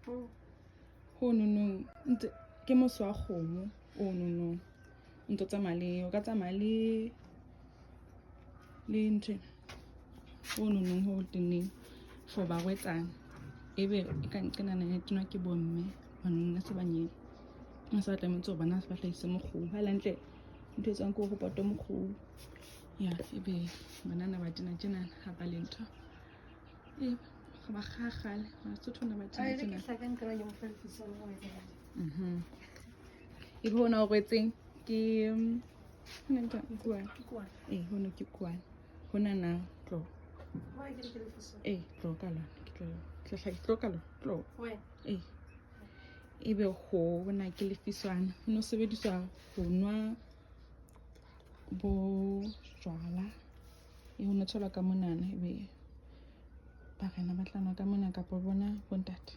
Ho nonong ntse ke mose wa khomo o nonong ntse tsamaya o ka tsamaya le ntho o nonong ho teneng for ba wetsana ebe e ka nqena ne tena ke bomme banna se banyane a sa tlametse ho bana se ba hlahise mokgolo ha lantle ntho etsang ko ho poto mokgolo ya ebe banana ba tena ha ba le ntho ba khagale Basotho na ba tena e bona o retseng ke hona ntwa kuana hona ke kuana hona na tlo tlo ka lona ke tlo hlahisa tlo ka lona tlo ebe ho bona ke lefiswana no sebediswa ho nwa bo jwala ho no tshola ka monana ebe ba rena ba tlana ka mona ka bona bontate